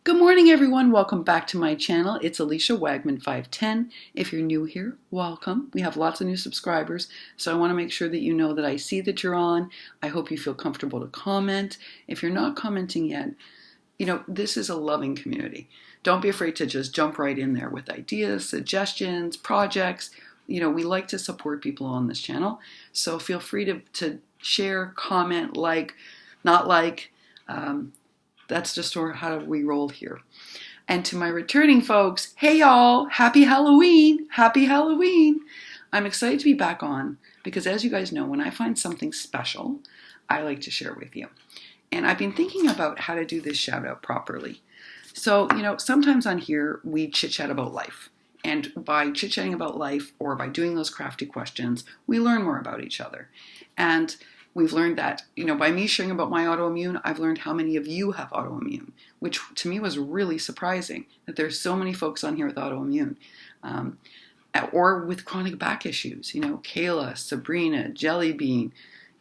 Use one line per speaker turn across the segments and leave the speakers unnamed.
Good morning, everyone. Welcome back to my channel. It's Alicia Wagman 510. If you're new here, welcome. We have lots of new subscribers, so I want to make sure that you know that I see that you're on. I hope you feel comfortable to comment. If you're not commenting yet, this is a loving community. Don't be afraid to just jump right in there with ideas, suggestions, projects. We like to support people on this channel, so feel free to share, comment, not like. That's just sort of how we roll here. And to my returning folks, hey y'all, happy Halloween, happy Halloween. I'm excited to be back on because as you guys know, when I find something special, I like to share with you. And I've been thinking about how to do this shout out properly. So, sometimes on here, we chit chat about life. And by chit chatting about life or by doing those crafty questions, we learn more about each other. And we've learned that, by me sharing about my autoimmune, I've learned how many of you have autoimmune, which to me was really surprising that there's so many folks on here with autoimmune or with chronic back issues. Kayla, Sabrina, Jellybean.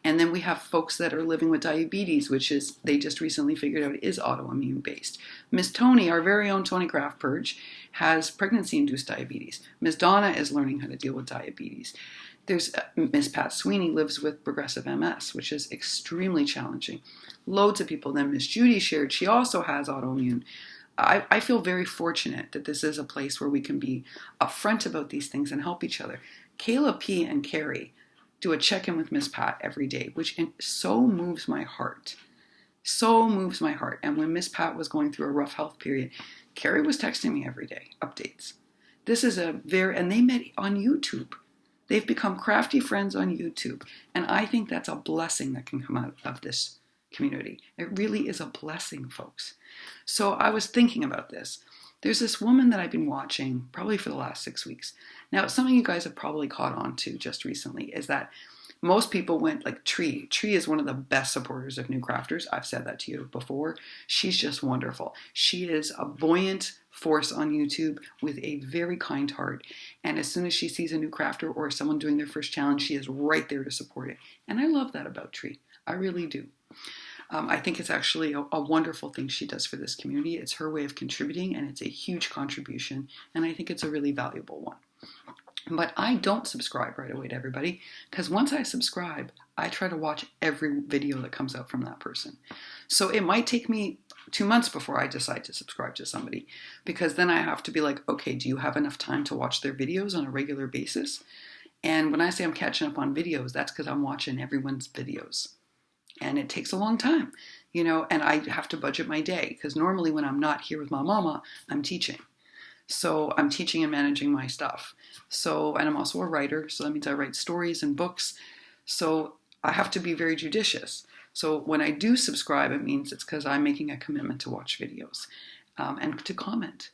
And then we have folks that are living with diabetes, which is, they just recently figured out is autoimmune based. Miss Tony, our very own Tony Craft Purge, has pregnancy-induced diabetes. Miss Donna is learning how to deal with diabetes. There's Miss Pat Sweeney lives with progressive MS, which is extremely challenging. Loads of people. Then Miss Judy shared she also has autoimmune. I feel very fortunate that this is a place where we can be upfront about these things and help each other. Kayla P. and Carrie do a check-in with Miss Pat every day, which so moves my heart. So moves my heart. And when Miss Pat was going through a rough health period, Carrie was texting me every day, updates. This is and they met on YouTube. They've become crafty friends on YouTube. And I think that's a blessing that can come out of this community. It really is a blessing, folks. So I was thinking about this. There's this woman that I've been watching probably for the last 6 weeks. Now, something you guys have probably caught on to just recently is that most people went like Tree. Tree is one of the best supporters of new crafters. I've said that to you before. She's just wonderful. She is a buoyant force on YouTube with a very kind heart. And as soon as she sees a new crafter or someone doing their first challenge, she is right there to support it. And I love that about Tree. I really do. I think it's actually a wonderful thing she does for this community. It's her way of contributing, and it's a huge contribution, and I think it's a really valuable one. But I don't subscribe right away to everybody, because once I subscribe, I try to watch every video that comes out from that person. So it might take me 2 months before I decide to subscribe to somebody, because then I have to be like, okay, do you have enough time to watch their videos on a regular basis? And when I say I'm catching up on videos, that's because I'm watching everyone's videos. And it takes a long time, and I have to budget my day because normally when I'm not here with my mama, I'm teaching. So I'm teaching and managing my stuff. And I'm also a writer. So that means I write stories and books. So I have to be very judicious. So when I do subscribe, it means it's because I'm making a commitment to watch videos and to comment.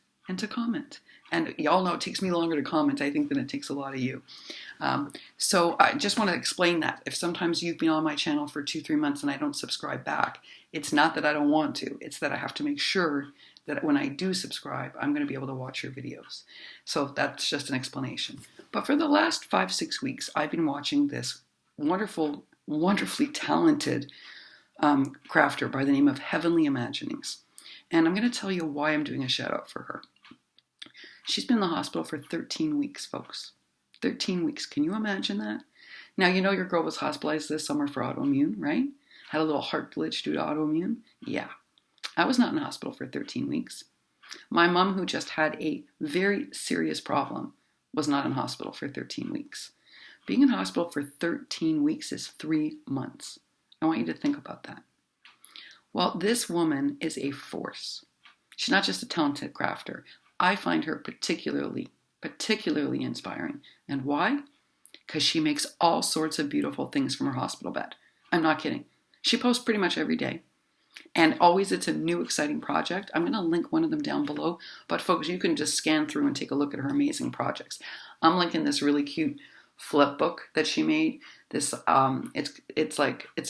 And y'all know it takes me longer to comment, I think, than it takes a lot of you. So I just want to explain that. If sometimes you've been on my channel for 2-3 months and I don't subscribe back, it's not that I don't want to. It's that I have to make sure that when I do subscribe, I'm going to be able to watch your videos. So that's just an explanation. But for the last 5-6 weeks, I've been watching this wonderfully talented crafter by the name of Heavenly Imaginings. And I'm going to tell you why I'm doing a shout out for her. She's been in the hospital for 13 weeks, folks. 13 weeks. Can you imagine that? Now, your girl was hospitalized this summer for autoimmune, right? Had a little heart glitch due to autoimmune. Yeah. I was not in the hospital for 13 weeks. My mom, who just had a very serious problem, was not in hospital for 13 weeks. Being in hospital for 13 weeks is 3 months. I want you to think about that. Well, this woman is a force. She's not just a talented crafter. I find her particularly inspiring. And why? Because she makes all sorts of beautiful things from her hospital bed. I'm not kidding. She posts pretty much every day. And always it's a new exciting project. I'm going to link one of them down below. But folks, you can just scan through and take a look at her amazing projects. I'm linking this really cute flip book that she made. This it's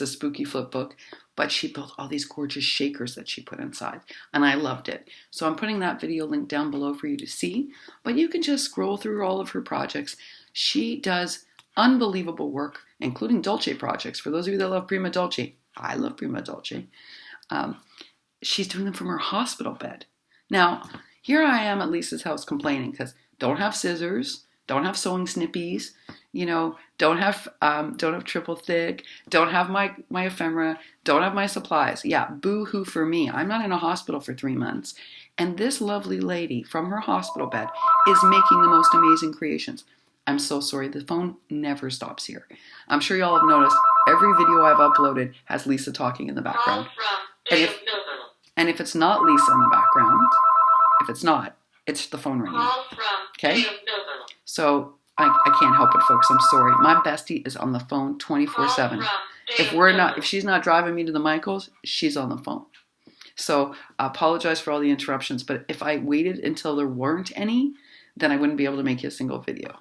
a spooky flip book, but she built all these gorgeous shakers that she put inside, and I loved it. So I'm putting that video link down below for you to see, but you can just scroll through all of her projects. She does unbelievable work, including Dolce projects. For those of you that love Prima Dolce, I love Prima Dolce. She's doing them from her hospital bed. Now, here I am at Lisa's house complaining because don't have scissors, don't have sewing snippies, don't have triple thick, don't have my ephemera, don't have my supplies. Yeah, boo-hoo for me. I'm not in a hospital for 3 months. And this lovely lady from her hospital bed is making the most amazing creations. I'm so sorry, the phone never stops here. I'm sure y'all have noticed every video I've uploaded has Lisa talking in the background. And if it's not Lisa in the background, if it's not, it's the phone ringing. Okay? So I can't help it, folks. I'm sorry. My bestie is on the phone 24/7. If she's not driving me to the Michaels, she's on the phone. So I apologize for all the interruptions, but if I waited until there weren't any, then I wouldn't be able to make you a single video.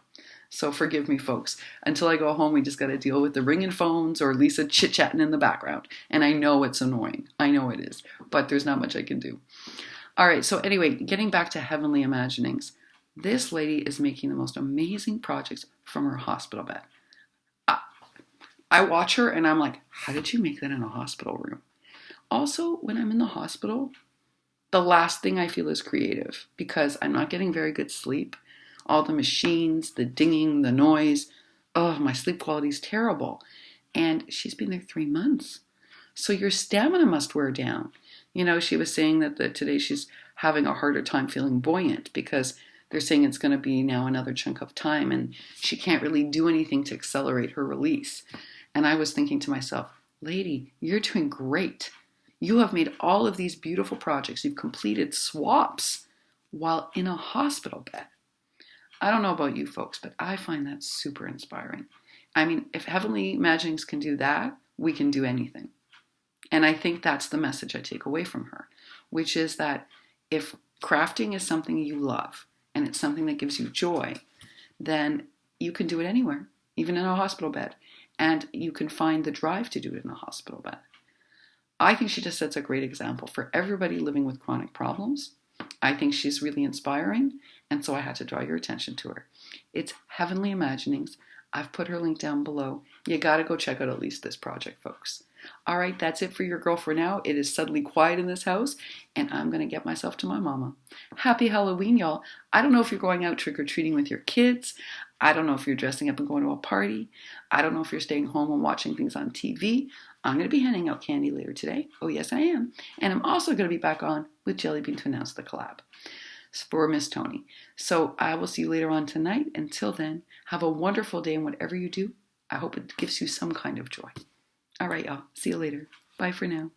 So forgive me, folks. Until I go home, we just got to deal with the ringing phones or Lisa chit-chatting in the background. And I know it's annoying. I know it is. But there's not much I can do. All right, so anyway, getting back to Heavenly Imaginings. This lady is making the most amazing projects from her hospital bed. I watch her and I'm like, how did you make that in a hospital room? Also, when I'm in the hospital, the last thing I feel is creative because I'm not getting very good sleep. All the machines, the dinging, the noise. Oh, my sleep quality is terrible. And she's been there 3 months. So your stamina must wear down. She was saying that today she's having a harder time feeling buoyant because they're saying it's going to be now another chunk of time and she can't really do anything to accelerate her release. And I was thinking to myself, lady, you're doing great. You have made all of these beautiful projects. You've completed swaps while in a hospital bed. I don't know about you folks, but I find that super inspiring. I mean, if Heavenly Imaginings can do that, we can do anything. And I think that's the message I take away from her, which is that if crafting is something you love and it's something that gives you joy, then you can do it anywhere, even in a hospital bed. And you can find the drive to do it in a hospital bed. I think she just sets a great example for everybody living with chronic problems. I think she's really inspiring, and so I had to draw your attention to her. It's Heavenly Imaginings. I've put her link down below. You got to go check out at least this project, folks. All right, that's it for your girl for now. It is suddenly quiet in this house, and I'm going to get myself to my mama. Happy Halloween, y'all. I don't know if you're going out trick-or-treating with your kids. I don't know if you're dressing up and going to a party. I don't know if you're staying home and watching things on TV. I'm going to be handing out candy later today. Oh, yes, I am. And I'm also going to be back on with Jelly Bean to announce the collab for Miss Tony. So I will see you later on tonight. Until then, have a wonderful day, and whatever you do, I hope it gives you some kind of joy. All right, y'all. See you later. Bye for now.